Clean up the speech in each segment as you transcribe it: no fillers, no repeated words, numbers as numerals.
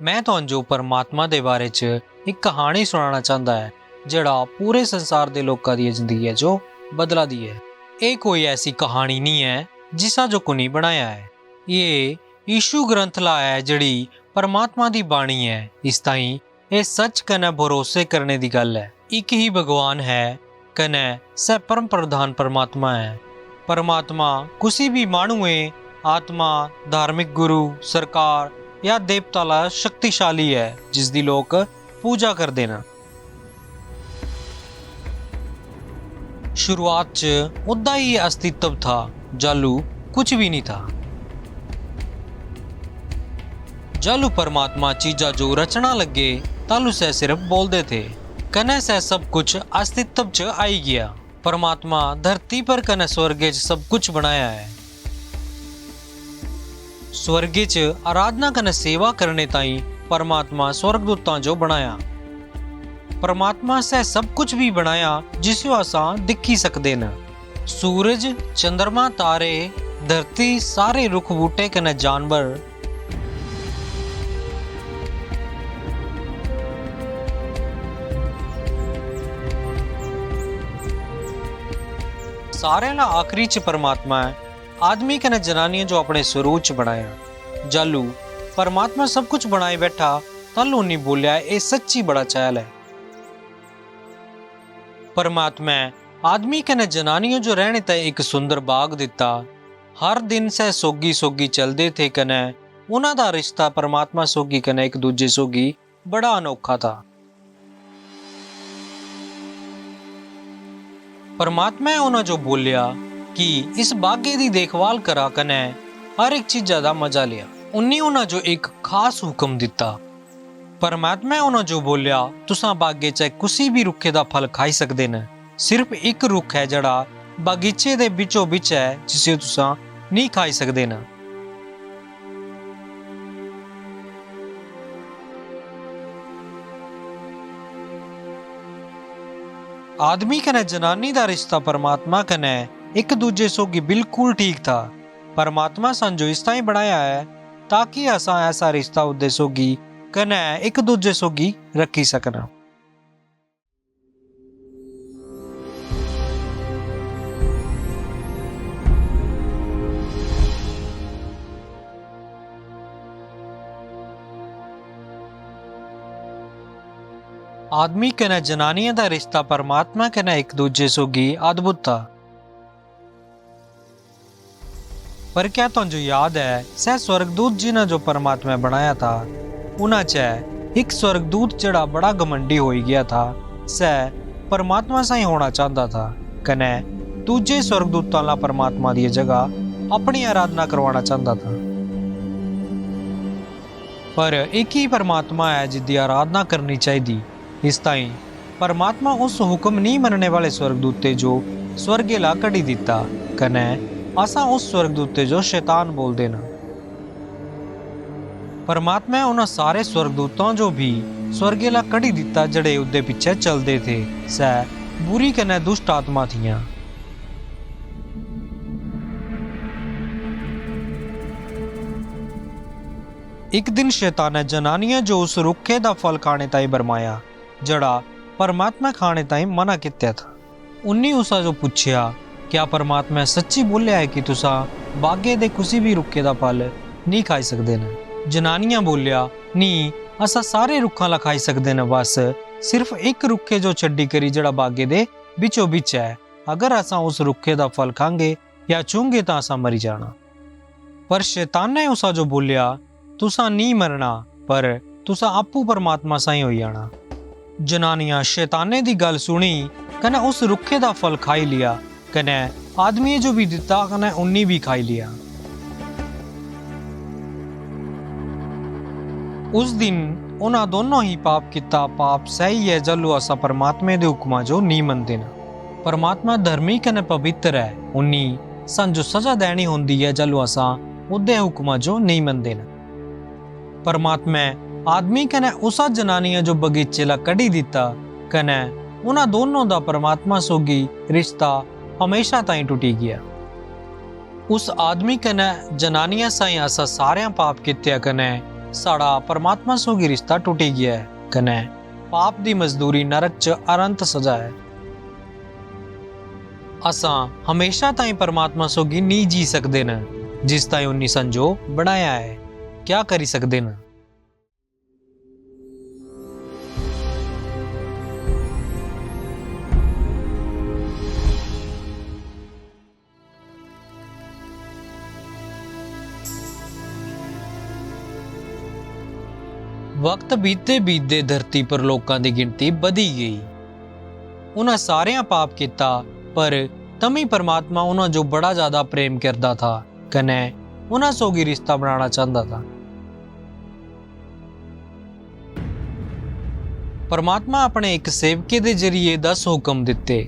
मैं तुहानू जो परमात्मा दे बारे च एक कहानी सुनाना चाहता है जड़ा पूरे संसार दे लोकां दी जिंदगी है जो बदला दी है। ये कोई ऐसी कहानी नहीं है जिसा जो कुनी बनाया है। ये यीशु ग्रंथ ला है जड़ी परमात्मा दी बाणी है। इस ताई ये सच कने भरोसे करने दी गल है। एक ही भगवान है कने सह परम प्रधान परमात्मा है। परमात्मा किसी भी मानूए आत्मा धार्मिक गुरु सरकार या देवता ला शक्तिशाली है जिसदी लोग पूजा कर देना। शुरुआत च उदा ही अस्तित्व था जालू कुछ भी नहीं था। जालू परमात्मा चीजा जो रचना लगे तालू से सिर्फ बोलते थे कने से सब कुछ अस्तित्व च आई गया। परमात्मा धरती पर कने स्वर्ग च सब कुछ बनाया है। स्वर्ग च आराधना कने सेवा करने ताई परमात्मा स्वर्गदूतां जो बनाया। परमात्मा से सब कुछ भी बनाया जिसो असा दिखी सकते न। सूरज चंद्रमा तारे धरती सारे रुख बूटे कने जानवर सारे ला आखिरी च परमात्मा है आदमी कने जनानियां जो अपने स्वरूप च बनाया। जालू परमात्मा सब कुछ बनाए बैठा तालू नहीं बोलिया ये सच्ची बड़ा चैल है। परमात्मा आदमी कने जनानियों जो रहने तय एक सुंदर बाग दिता। हर दिन से सोगी सोगी चलते थे कने उन्हां दा रिश्ता परमात्मा सोगी कने एक दूजे सोगी बड़ा अनोखा था। परमात्मा उन्हां जो बोलिया कि इस बागे दी देखभाल करा कने हर एक चीज दा मजा लिया। उन्नी उन्हां जो एक खास हुक्म दिता। परमात्मा उन्हां जो बोलिया तुसां बागे च किसी भी रुखे दा फल खाई सकदे न। सिर्फ एक रुख है जड़ा बागीचे दे बिचो बिच है जिसे तुसां नहीं खाई सकदे न। आदमी कने जनानी दा रिश्ता परमात्मा कने एक दूजे सोगी बिल्कुल ठीक था। परमात्मा संजो इस ताई बनाया है ताकि असा ऐसा रिश्ता उदे सोगी कने एक दूजे सोगी रखी सकना। आदमी कने जनानियां दा रिश्ता परमात्मा कने एक दूजे सोगी अद्भुत था। पर क्या तुझे याद है सह स्वर्गदूत जिन्हें जो परमात्मा बनाया था उन्हां च एक स्वर्गदूत जड़ा बड़ा घमंडी हो गया था। सह परमात्मा साई होना चाहता था कने दूजे स्वर्गदूतां ला परमात्मा दी जगह अपनी आराधना करवाना चाहता था। पर एक ही परमात्मा है जिसकी आराधना करनी चाहिए। इस ताई परमात्मा उस हुक्म नहीं मनने वाले स्वर्गदूते जो स्वर्गे ला कड़ी दिता कने असा उस स्वर्गदूते जो शैतान बोल देना। परमात्मा उन्हें सारे स्वर्गदूतों जो भी स्वर्गे ला कड़ी दिता जड़े उदे पीछे चलते थे सह बुरी कने दुष्ट आत्मा थियां। एक दिन शैतान ने जनानियां जो उस रुखे दा फल खाने ताई बरमाया जड़ा परमात्मा खाने ताई मना किया था। उन्नी उसा जो पूछया क्या परमात्मा सच्ची बोलिया है कि तुसा बागे दे किसी भी रुखे दा फल नहीं खाई सकदे न। जनानियां बोलिया नहीं असा सारे रुखा ला खाई सकदे न बस सिर्फ एक रुखे जो छड्डी करी जड़ा बागे दे बिचो बिच है। अगर असा उस रुखे दा फल खांगे या चूंगे तो असा मरी जाना। पर शैतान ने उसा जो बोलिया तुसा नहीं मरना पर तुसा आपू परमात्मा साई हो जाना। जनानियां शैताने दी गल सुनी कने उस रुखे दा फल खाई लिया कने आदमी जो भी दिता कने उन्नी भी खाई लिया। उस दिन उन्हां दोनों ही पाप किता। पाप सही है जलू असा परमात्मा दे हुक्मा जो नहीं मनते न। परमात्मा धर्मी कने पवित्र है उन्नी संजो सजा देनी होंदी है जलू असा उदे हुक्मा जो नहीं मनते न। परमात्मा आदमी कने उसा जनानियां जो बगीचे ला कड़ी दिता कने उन्हां दोनों दा परमात्मा सोगी रिश्ता हमेशा ताई टूटी गया। उस आदमी कने जनानियां साई असा सारे पाप कित्या कने साड़ा परमात्मा सोगी रिश्ता टूटी गया है कने पाप दी मजदूरी नरक च अनंत सजा है। असां हमेशा ताईं परमात्मा सोगी नहीं जी सकदे न जिस ताईं उन्नी संजो बनाया है। क्या करी सकदे न? वक्त बीते बीतते धरती पर लोगों की गिनती बढ़ी गई। उन्हें सारिया पाप किया पर तमी परमात्मा उन्हें जो बड़ा ज्यादा प्रेम करता था कने उन्हें सोगी रिश्ता बनाना चाहता था। परमात्मा अपने एक सेवके दे जरिए 10 हुक्म दिते।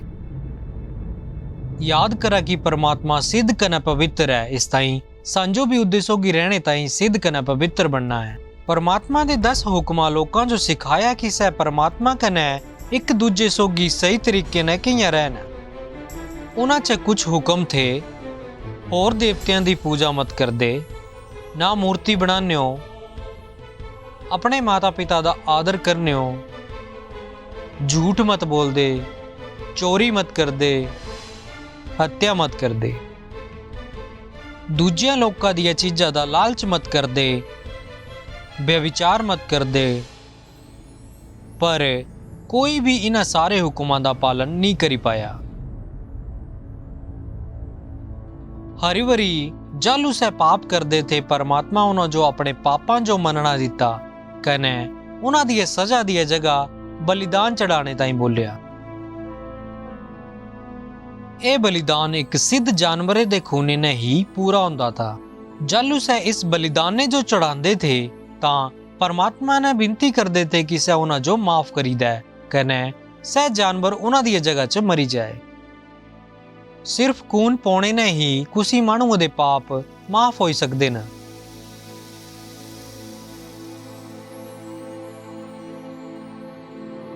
याद करा कि परमात्मा सिद्ध कने पवित्र है, इस ताई सांजो भी उद्देश्यों की रहने ताई सिद्ध कने पवित्र बनना है। परमात्मा दे 10 हुक्मा लोगों जो सिखाया कि सह परमात्मा कने एक दूजे सोगी सही तरीके ने किया रहना। उन्हां च कुछ हुक्म थे, और देवतियां दी पूजा मत कर दे, ना मूर्ति बनाने हो, अपने माता पिता दा आदर करने हो, झूठ मत बोल दे, चोरी मत कर दे, हत्या मत कर दे, दूजिया लोकां दी चीज़ां दा लालच मत कर दे, व्यभिचार मत कर दे। पर कोई भी इन्हां सारे हुक्मां दा पालन नहीं करी पाया। हरी वरी जालू से पाप करते थे, परमात्मा उन्होंने जो अपने पापां जो मनना दिता कने उन्हां दी सजा दी जगह बलिदान चढ़ाने ताईं बोलिया। ए बलिदान एक सिद्ध जानवरे दे खूने ने ही पूरा होंदा था। जालू से इस बलिदान ने जो चढ़ाते थे तां परमात्मा ने विनती करते थे कि सह उन्हें जो माफ करी दे कने सह जानवर उन्हां दी जगह च मरी जाए। सिर्फ खून पाने ने ही कुसी मानू दे पाप माफ हो सकते न।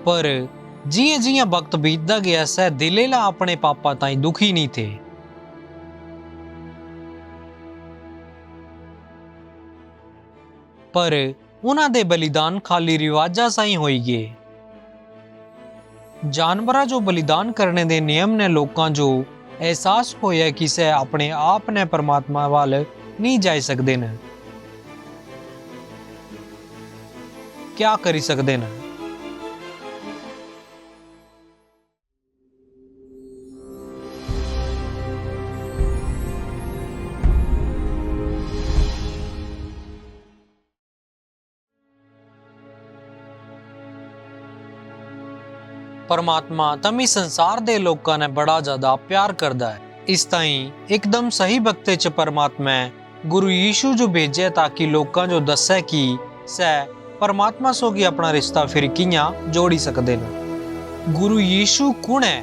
पर जिया जिया वक्त बीतता गया सह दिलेला अपने पापा ताई दुखी नहीं थे। पर उन्हां दे बलिदान खाली रिवाजा साई होई गए। जानवरा जो बलिदान करने दे नियम ने लोकां जो एहसास होया कि सह अपने आप ने परमात्मा वाल नहीं जा सकते न। क्या करी सकते न? परमात्मा तमी संसार दे लोकां ने बड़ा ज्यादा प्यार करदा है। इस ताई एकदम सही वक्ते च परमात्मा गुरु यीशु जो भेजे ताकि लोकां जो दसे कि सह परमात्मा सोगी अपना रिश्ता फिर कियां जोड़ी सकदे न। गुरु यीशु कुण है?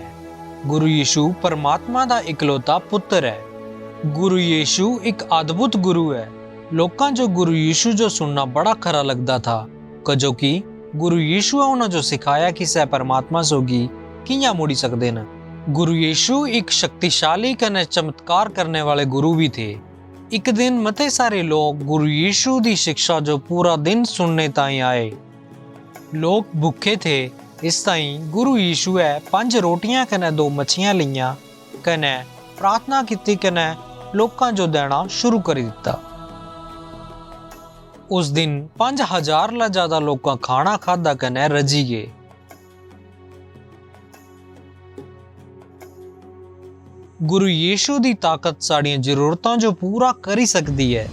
गुरु यीशु परमात्मा दा इकलौता पुत्र है। गुरु यीशु एक अद्भुत गुरु है। लोकां जो गुरु यीशु जो सुनना बड़ा खरा लगता था, कजो कि गुरु यीशु उन्होंने जो सिखाया कि सह परमात्मा सोगी कियां मुड़ी सकते न। गुरु यीशु एक शक्तिशाली कने चमत्कार करने वाले गुरु भी थे। एक दिन मते सारे लोग गुरु यीशु की शिक्षा जो पूरा दिन सुनने ताई आए। लोग भूखे थे, इस ताई गुरु यीशु है 5 रोटियां कने 2 मछियां लिया कने प्रार्थना की कने लोकां जो देना शुरू कर दिता। उस दिन 5000 ला ज्यादा लोग खाना खादा कने रजी गए। गुरु यीशु दी ताकत साड़ियां जरूरतां जो पूरा करी सकती है।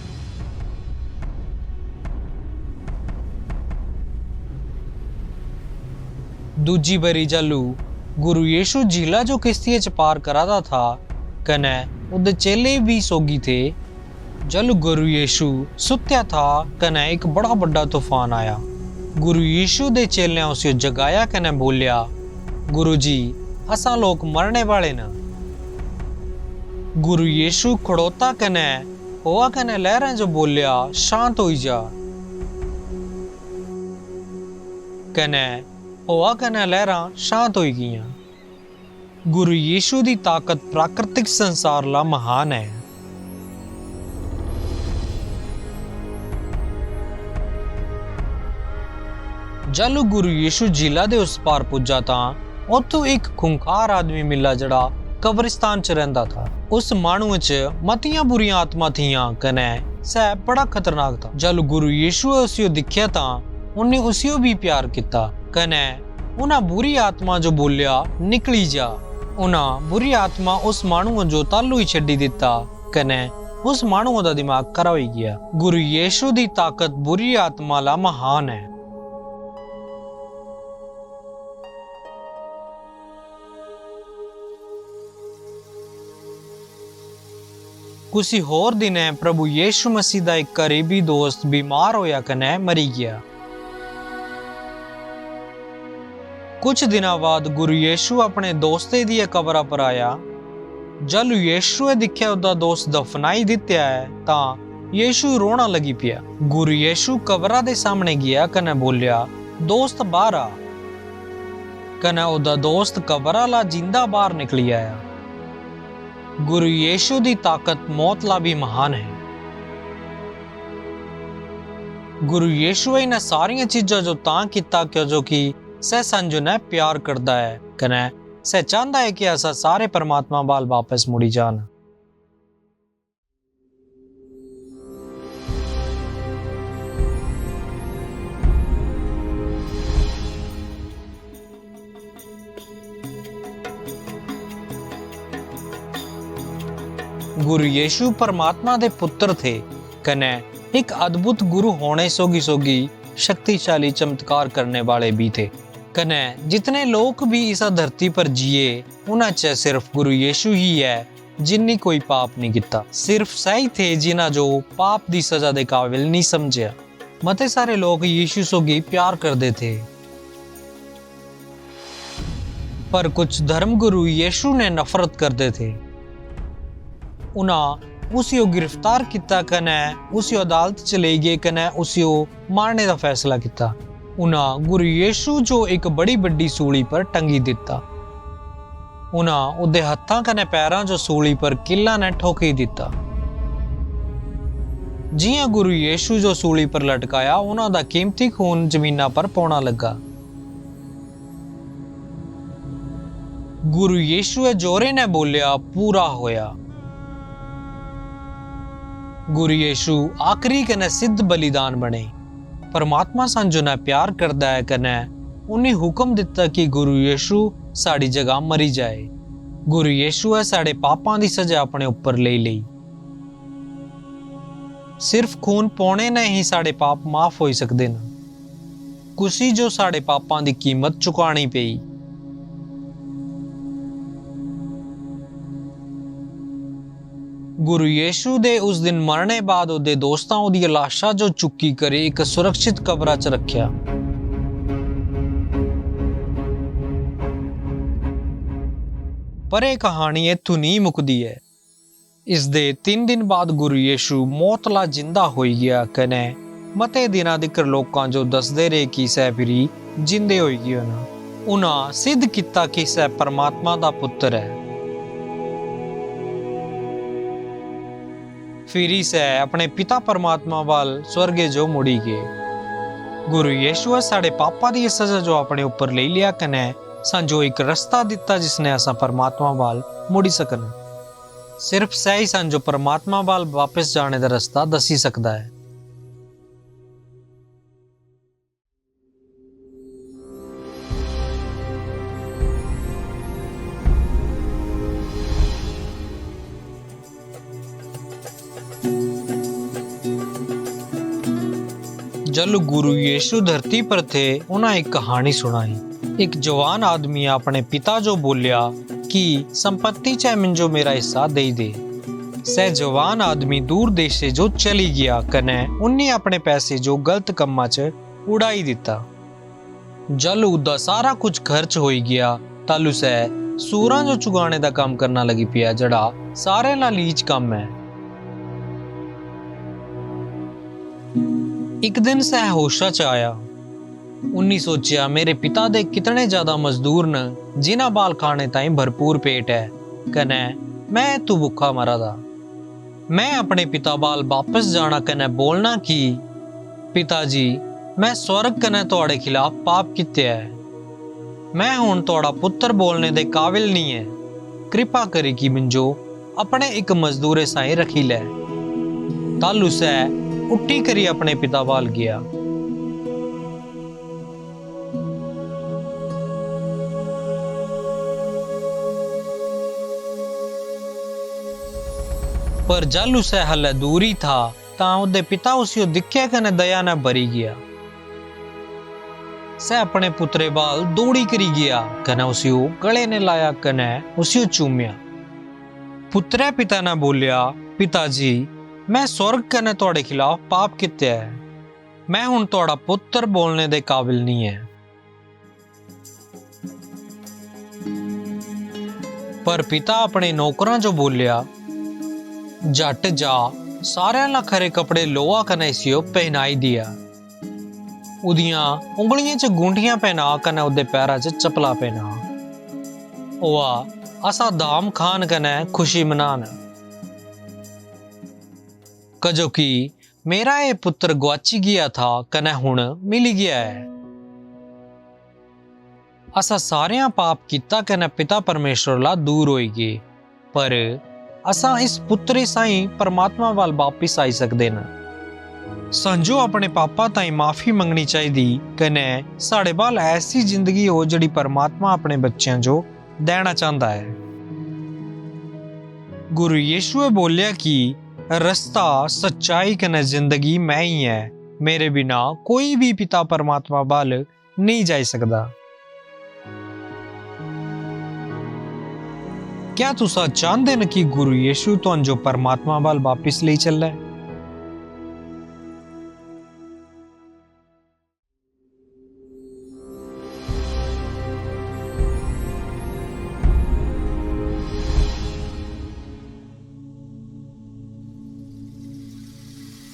दूजी बारी जालू गुरु यीशु झीला जो किश्ती च पार कराता था कने उदे चेले भी सोगी थे। जल गुरु यीशु सुत्या था कने एक बड़ा बड़ा तूफान आया। गुरु यीशु दे चेले उसे जगाया कने बोलिया, गुरु जी असा लोग मरने वाले न। गुरु यीशु खड़ोता कने होआ कने लहरें जो बोलिया, शांत हो जा। कने होआ कने लहरां शांत हो गईयां। गुरु यीशु दी ताकत प्राकृतिक संसार ला महान है। जल गुरु यीशु झीला दे उस पार पुज्जा तां उत्थों एक खुंखार आदमी मिला जड़ा कब्रिस्तान च रहिंदा था। उस माणुए च मतियां बुरियां आत्मा थियां कने सै बड़ा खतरनाक था। जल गुरु यीशुए उसियो दिख्या तां उन्हें उसियो भी प्यार किता कने उन्हां बुरी आत्मा जो बोलिया निकली जा। उन्हां बुरी आत्मा उस माणुए जो तालू ही छड्डी दिता कने उस माणुए दा दिमाग खरा होई गया। गुरु यीशु दी ताकत बुरी आत्मा ला महान है। कुछ होर दिन प्रभु यीशु मसीह दा एक करीबी दोस्त बीमार होया कने मरी गया। कुछ दिना बाद गुरु यीशु अपने दोस्ते दी कबरा पर आया। जल यीशुए दिख्या उदा दोस्त दफनाई दित्या है तां यीशु रोना लगी पिया। गुरु यीशु कबरा दे सामने गया कने बोलिया दोस्त बाहर आ। कने उदा दोस्त कबरा ला जिंदा बाहर निकली आया। गुरु यीशु दी ताकत मौत ला भी महान है। गुरु यीशु इन्हां सारियां चीजां जो तां किता क्यों कि सै संजो ने प्यार करदा है कने सै चाहता है कि असा सारे परमात्मा बाल वापस मुड़ी जान। गुरु यीशु परमात्मा दे पुत्र थे कने एक अद्भुत गुरु होने सोगी शक्तिशाली चमत्कार करने वाले भी थे। कने जितने लोग भी इस धरती पर जिए उन्हां च सिर्फ गुरु यीशु ही है जिन्नी कोई पाप नहीं किता। सिर्फ सही थे जिन्हां जो पाप दी सजा दे काबिल नहीं समझिया। मते सारे लोग यीशु सोगी प्यार करते थे पर कुछ धर्म गुरु यीशु ने नफरत करते थे। उन्हां उसियो गिरफ्तार किया कने उसियो अदालत च ले गए कने उसियो मारने का फैसला किया। उन्हां गुरु यीशु जो एक बड़ी बड़ी सूली पर टंगी दिता। उन्हां उदे हत्थां कने पैरां जो सूली पर किला ने ठोकी दिता। जियां गुरु यीशु जो सूली पर लटकाया उन्हां दा कीमती खून जमीना पर पौना लगा। गुरु यीशुए जोरे ने बोलिया पूरा होया। गुरु यीशु आखिरी कने सिद्ध बलिदान बने। परमात्मा संजो ने प्यार करदा है कने उन्हें हुक्म दिता कि गुरु यीशु साड़ी जगह मरी जाए। गुरु यीशु है साड़े पापां दी सजा अपने ऊपर ले ली। सिर्फ खून पौने ने ही साड़े पाप माफ हो सकते न। कुसी जो साड़े पापां दी कीमत चुकानी पई। गुरु यीशु दे उस दिन मरने बाद उदे दोस्तां उदी लाशा जो चुकी करे एक सुरक्षित कबरा च रखिया। पर यह कहानी इत्थों नहीं मुकदी है। इस दे 3 दिन बाद गुरु यीशु मौत ला जिंदा होई गया कने मते दिना दिकर लोकां जो दसदे रहे कि सै फिरी जिंदे होई गए न। उन्हां सिद्ध किता कि सै परमात्मा दा पुत्र है। फिर सै अपने पिता परमात्मा वाल स्वर्गे जो मुड़ी गए। गुरु यीशु साड़े पापा दी सजा जो अपने ऊपर ले लिया कने संजो एक रास्ता दिता जिसने असा परमात्मा वाल मुड़ी सकन। सिर्फ सही संजो परमात्मा वाल वापस जाने का रास्ता दसी सकता है। जल गुरु यीशु धरती पर थे उन्हें एक कहानी सुनाई। एक जवान आदमी अपने पिता जो बोलिया कि संपत्ति चाहे मिंजो मेरा हिस्सा दे दे। सह जवान आदमी दूर देश से जो चली गया कने उन्हें अपने पैसे जो गलत कम्मा च उड़ाई दिता। जल उदा सारा कुछ खर्च हो गया तालू सह सूरा जो चुगाने का काम करना लगी पिया जड़ा सारे ला लीच काम है। एक दिन सह होशा च आया। उन्नी सोचिया मेरे पिता दे कितने ज्यादा मजदूर न जिन्हां बाल खाने ताई भरपूर पेट है कने मैं तू भुखा मरा दा। मैं अपने पिता बाल वापस जाना कने बोलना कि पिताजी मैं स्वर्ग कने तुहाडे खिलाफ पाप कित्या है। मैं हुण तुहाडा पुत्र बोलने दे काबिल नहीं है। कृपा करी कि मिंजो अपने एक मजदूरे साई रखी लै। तालू सै उठी करी अपने पिता वाल गया। पर जालू सै हले दूरी था तां उहदे पिता उसियो दिख्या कने दया न भरी गया। सै अपने पुत्रे बाल दौड़ी करी गया कने उसियो गले ने लाया कने उसियो चूम्या। पुत्रे पिता ने बोलिया, पिताजी मैं स्वर्ग कने तुहाडे खिलाफ पाप कित्या है। मैं हुण तुहाडा पुत्र बोलने दे काबिल नहीं है। पर पिता अपने नौकरां जो बोलिया, झट जा सारे ला खरे कपड़े लोआ कने इसियो पहनाई दिया। उदियां उंगलियां च गुंठियां पहना कने उदे पैरां च चपला पहना। ओआ असा दाम खान कने खुशी मनान, कजो कि मेरा ये पुत्र गुआची गया था कने हुण मिली गया है। असा सारियां पाप किता कने पिता परमेश्वर ला दूर होई गए, पर असा इस पुत्रे साई परमात्मा वाल वापिस आई सकदे न। संजो अपने पापा ताई माफी मंगनी चाहिदी कने साढ़े बाल ऐसी जिंदगी हो जड़ी परमात्मा अपने बच्चों जो देना चाहता है। गुरु यीशुए बोलिया कि रास्ता सच्चाई कने जिंदगी मैं ही है। मेरे बिना कोई भी पिता परमात्मा वाल नहीं जा सकदा। क्या तुसा चाहते न कि गुरु यीशु तुहां जो परमात्मा वाल वापिस ले चले?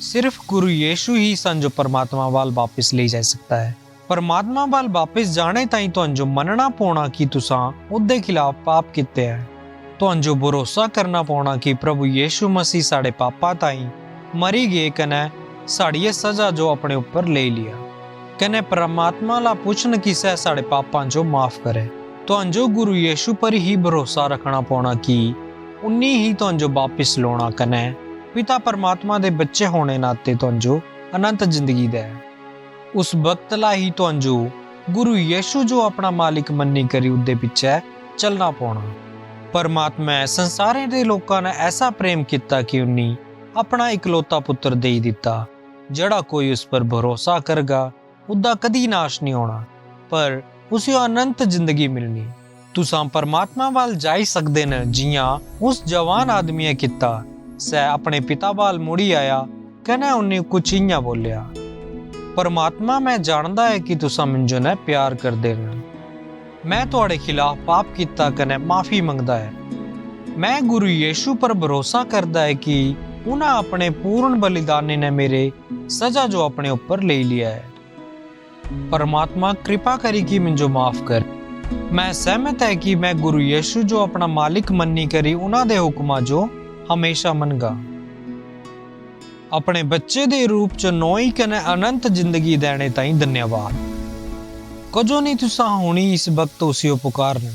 सिर्फ गुरु यीशु ही सन जो परमात्मा वाल वापिस ले जा सकता है। परमात्मा वाल वापिस जाने ताई तुहां जो मनना पौना कि तुसा उदे खिलाफ पाप किते है। तुहां जो भरोसा करना पौना कि प्रभु यीशु मसीह साढ़े पापा ताई मरी गए कने साड़ी ये सजा जो अपने ऊपर ले लिया, कने परमात्मा ला पूछन कि सह साढ़े पापा जो माफ करे। तुहां जो गुरु यीशु पर ही भरोसा रखना पौना कि उन्नी ही तुहां जो वापिस लोना कने पिता परमात्मा दे बच्चे होने नाते तुहां जो अनंत जिंदगी दे। उस वक्त ला ही तुहां जो गुरु यीशु जो अपना मालिक मन्नी करी उदे पिछे चलना पौना। परमात्मा संसारे दे लोकां ने ऐसा प्रेम किया कि उन्नी अपना इकलौता पुत्र दे दिता, जड़ा कोई उस पर भरोसा करगा उदा कदी नाश नहीं होना, पर उसे अनंत जिंदगी मिलनी। तुसां परमात्मा वाल जाई सकदे न जियां उस जवान आदमी किता। सै अपने पिता वाल मुड़ी आया कने उन्हें कुछ इयां बोलिया, परमात्मा मैं जानदा है कि तुसां मिंजो ने प्यार करदे न। मैं तुहाडे खिलाफ पाप किता कने माफी मंगदा है। मैं गुरु यीशु पर भरोसा करदा है कि उन्हें अपने पूर्ण बलिदान ने मेरे सजा जो अपने ऊपर ले लिया है। परमात्मा कृपा करी कि मिंजो माफ कर। मैं सहमत है कि मैं गुरु यीशु जो अपना मालिक मन्नी करी उन्हां दे हुक्मां जो हमेशा मनगा। अपने बच्चे दे रूप च नोई कने अनंत जिंदगी देने ताई धन्यवाद। कजो नहीं तुसा हुणी इस वक्त उसियो पुकारना।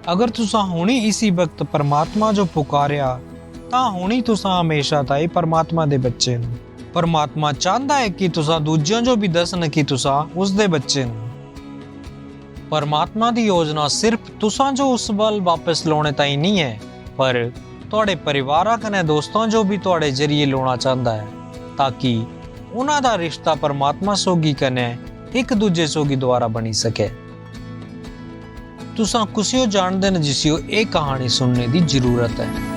अगर तुसा हुणी इसी वक्त परमात्मा जो पुकारिया तां हुणी तुसा हमेशा ताई परमात्मा दे बच्चे न। परमात्मा चाहता है कि तुसा दूजियां जो भी दसन कि तुसा उसदे बच्चे न। परमात्मा दी योजना सिर्फ तुसा जो उस बल वापस लौने ताई नहीं है, पर तुहाडे परिवार कने दोस्तों जो भी तुहाडे जरिए लोना चाहता है, ताकि उन्हां दा रिश्ता परमात्मा सोगी कने एक दूजे सोगी द्वारा बनी सके। तुसा कुसियो जानदे न जिसियो एक कहानी सुनने दी जरूरत है।